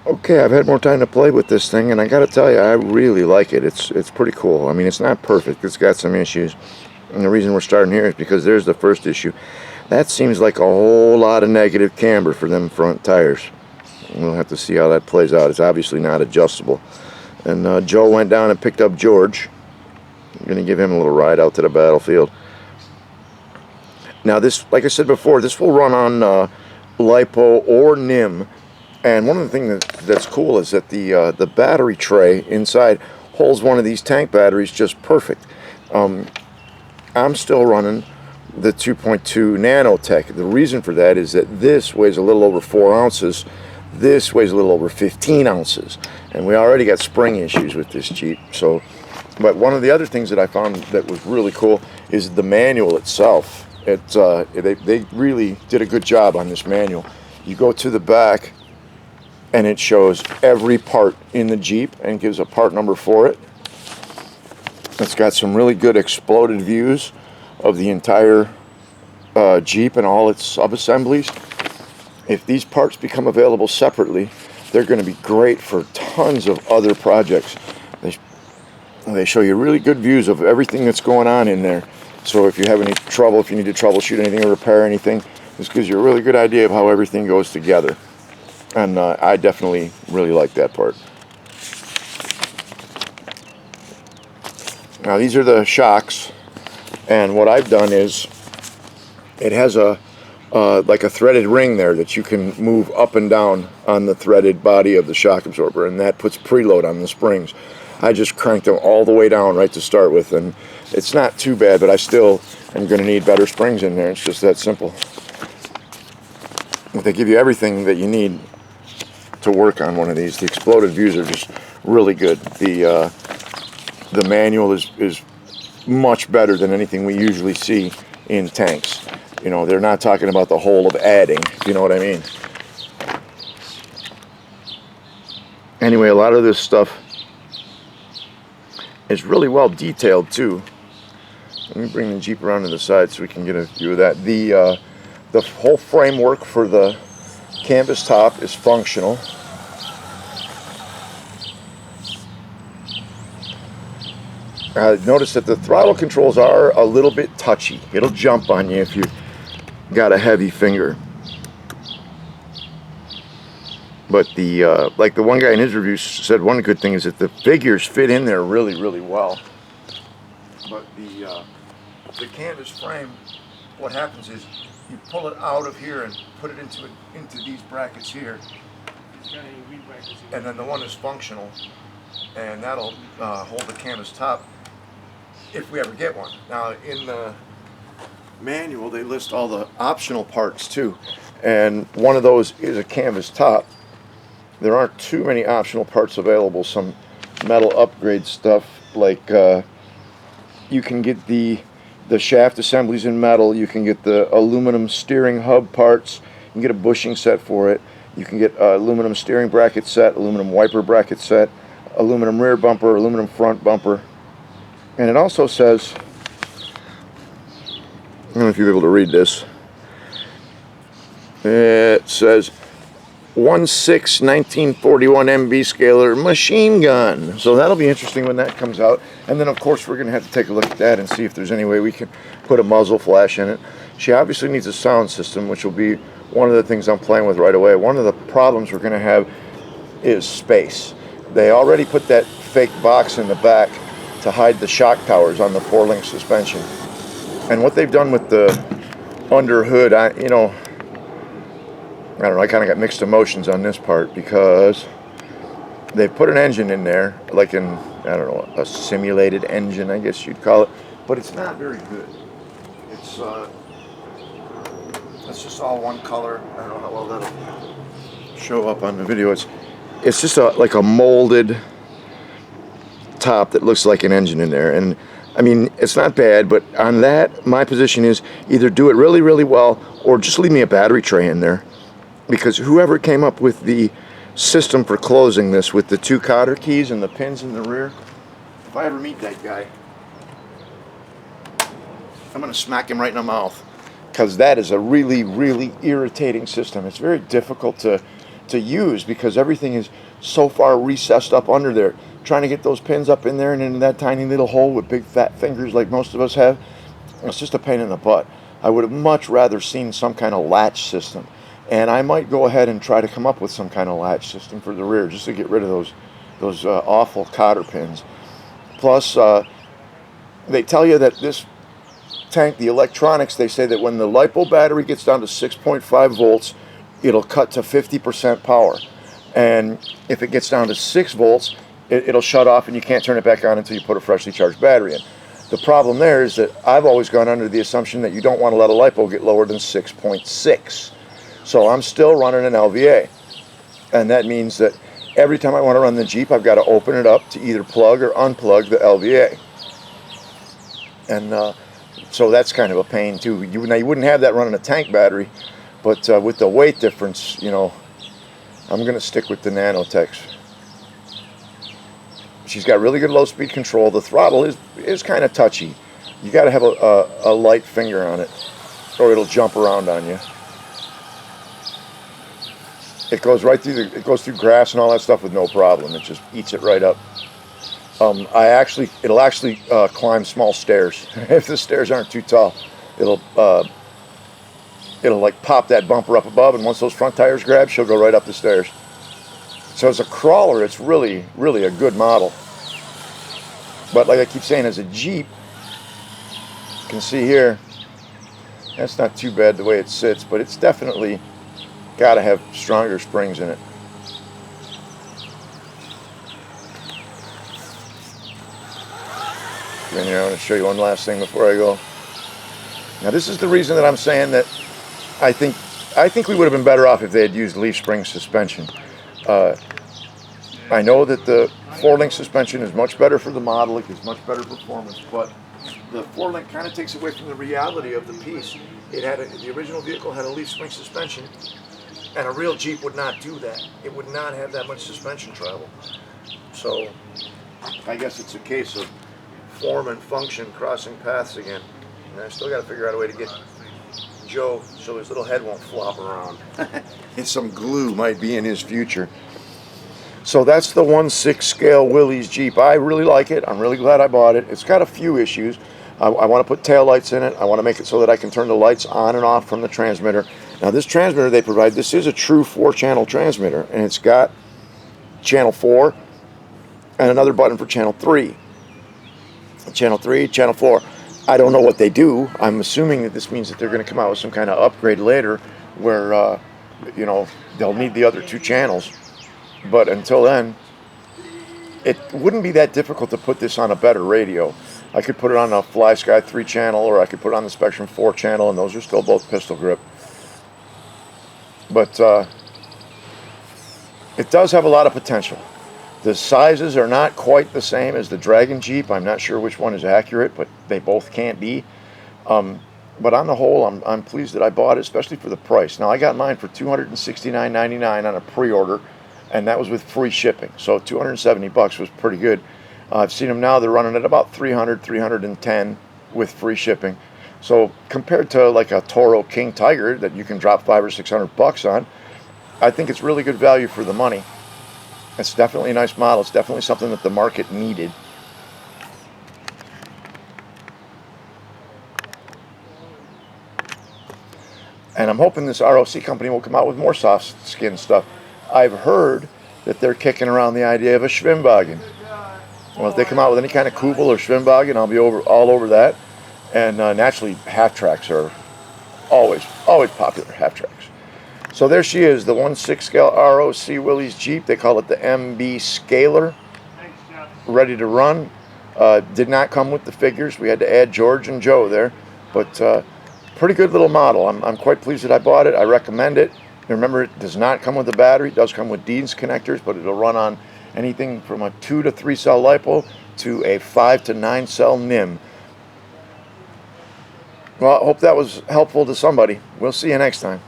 Okay, I've had more time to play with this thing, and I gotta tell you, I really like it. It's pretty cool. I mean, it's not perfect. It's got some issues, and the reason we're starting here is because there's the first issue. That seems like a whole lot of negative camber for them front tires. We'll have to see how that plays out. It's obviously not adjustable. And Joe went down and picked up George. I'm gonna give him a little ride out to the battlefield. Now, this, like I said before, this will run on LiPo or NIM. And one of the things that's cool is that the battery tray inside holds one of these tank batteries just perfect. I'm still running the 2.2 nanotech. The reason for that is that this weighs a little over 4 ounces. This weighs a little over 15 ounces. And we already got spring issues with this Jeep. So, but one of the other things that I found that was really cool is the manual itself. They really did a good job on this manual. You go to the back, and it shows every part in the Jeep and gives a part number for it. It's got some really good exploded views of the entire Jeep and all its sub-assemblies. If these parts become available separately, they're going to be great for tons of other projects. They show you really good views of everything that's going on in there. So if you have any trouble, if you need to troubleshoot anything or repair anything, this gives you a really good idea of how everything goes together. And I definitely really like that part. Now these are the shocks, and what I've done is it has a like a threaded ring there that you can move up and down on the threaded body of the shock absorber, and that puts preload on the springs. I just cranked them all the way down right to start with, and it's not too bad, but I still am going to need better springs in there. It's just that simple. But they give you everything that you need to work on one of these. The exploded views are just really good. The manual is much better than anything we usually see in tanks. You know, they're not talking about the whole of adding, if you know what I mean. Anyway, a lot of this stuff is really well detailed too. Let me bring the Jeep around to the side so we can get a view of that. The whole framework for the canvas top is functional. Notice that the throttle controls are a little bit touchy. It'll jump on you if you got a heavy finger. But like the one guy in his review said, one good thing is that the figures fit in there really, really well. But the canvas frame, what happens is you pull it out of here and put it into these brackets here, and then the one is functional, and that'll hold the canvas top if we ever get one. Now in the manual they list all the optional parts too, and one of those is a canvas top. There aren't too many optional parts available. Some metal upgrade stuff, like you can get the shaft assemblies in metal, you can get the aluminum steering hub parts, you can get a bushing set for it, you can get aluminum steering bracket set, aluminum wiper bracket set, aluminum rear bumper, aluminum front bumper. And it also says, I don't know if you'll be able to read this, it says 1.6 1941 MB scalar machine gun. So that'll be interesting when that comes out. And then of course we're going to have to take a look at that and see if there's any way we can put a muzzle flash in it. She obviously needs a sound system, which will be one of the things I'm playing with right away. One of the problems we're going to have is space. They already put that fake box in the back to hide the shock towers on the 4-link suspension. And what they've done with the under hood, I don't know, I kind of got mixed emotions on this part, because they put an engine in there, like I don't know, a simulated engine, I guess you'd call it, but it's not very good. It's just all one color. I don't know how well that'll show up on the video. It's just like a molded top that looks like an engine in there, and I mean, it's not bad, but on that, my position is either do it really, really well, or just leave me a battery tray in there. Because whoever came up with the system for closing this with the 2 cotter keys and the pins in the rear, if I ever meet that guy, I'm going to smack him right in the mouth. Because that is a really, really irritating system. It's very difficult to to use because everything is so far recessed up under there. Trying to get those pins up in there and in that tiny little hole with big fat fingers like most of us have, it's just a pain in the butt. I would have much rather seen some kind of latch system. And I might go ahead and try to come up with some kind of latch system for the rear just to get rid of those awful cotter pins. Plus, they tell you that this tank, the electronics, they say that when the LiPo battery gets down to 6.5 volts, it'll cut to 50% power. And if it gets down to 6 volts, it'll shut off and you can't turn it back on until you put a freshly charged battery in. The problem there is that I've always gone under the assumption that you don't want to let a LiPo get lower than 6.6. So I'm still running an LVA. And that means that every time I want to run the Jeep, I've got to open it up to either plug or unplug the LVA. And so that's kind of a pain too. Now you wouldn't have that running a tank battery, but with the weight difference, you know, I'm going to stick with the Nanotechs. She's got really good low speed control. The throttle is kind of touchy. You got to have a light finger on it or it'll jump around on you. It goes right through it goes through grass and all that stuff with no problem. It just eats it right up. It'll actually climb small stairs. If the stairs aren't too tall, it'll like pop that bumper up above, and once those front tires grab, she'll go right up the stairs. So as a crawler, it's really, really a good model. But like I keep saying, as a Jeep, you can see here, that's not too bad the way it sits, but it's definitely got to have stronger springs in it. And here, I want to show you one last thing before I go. Now, this is the reason that I'm saying that I think we would have been better off if they had used leaf spring suspension. I know that the 4-link suspension is much better for the model. It gives much better performance, but the 4-link kind of takes away from the reality of the piece. The original vehicle had a leaf spring suspension, and a real Jeep would not do that. It would not have that much suspension travel. So I guess it's a case of form and function crossing paths again. And I still got to figure out a way to get Joe so his little head won't flop around. And some glue might be in his future. So that's the 1/6 scale Willys Jeep. I really like it. I'm really glad I bought it. It's got a few issues. I want to put tail lights in it. I want to make it so that I can turn the lights on and off from the transmitter. Now this transmitter they provide, this is a true 4-channel transmitter, and it's got channel 4 and another button for channel 3. Channel 3, channel 4. I don't know what they do. I'm assuming that this means that they're going to come out with some kind of upgrade later where, you know, they'll need the other 2 channels. But until then, it wouldn't be that difficult to put this on a better radio. I could put it on a Fly Sky 3-channel, or I could put it on the Spectrum 4-channel, and those are still both pistol grip. But it does have a lot of potential. The sizes are not quite the same as the Dragon Jeep. I'm not sure which one is accurate, but they both can't be. But on the whole, I'm pleased that I bought it, especially for the price. Now, I got mine for $269.99 on a pre-order, and that was with free shipping. So $270 was pretty good. I've seen them now, they're running at about $300, $310 with free shipping. So compared to like a Toro King Tiger that you can drop $500 or $600 on, I think it's really good value for the money. It's definitely a nice model. It's definitely something that the market needed. And I'm hoping this ROC company will come out with more soft skin stuff. I've heard that they're kicking around the idea of a Schwimmwagen. Well, if they come out with any kind of Kubel or Schwimmwagen, I'll be all over that. And naturally, half tracks are always popular, half tracks. So there she is, the 1/6 scale ROC Willys Jeep. They call it the MB Scaler. Ready to run. Did not come with the figures. We had to add George and Joe there. But pretty good little model. I'm quite pleased that I bought it. I recommend it. Remember, it does not come with a battery. It does come with Dean's connectors, but it'll run on anything from a 2 to 3 cell LiPo to a 5 to 9 cell NIM. Well, I hope that was helpful to somebody. We'll see you next time.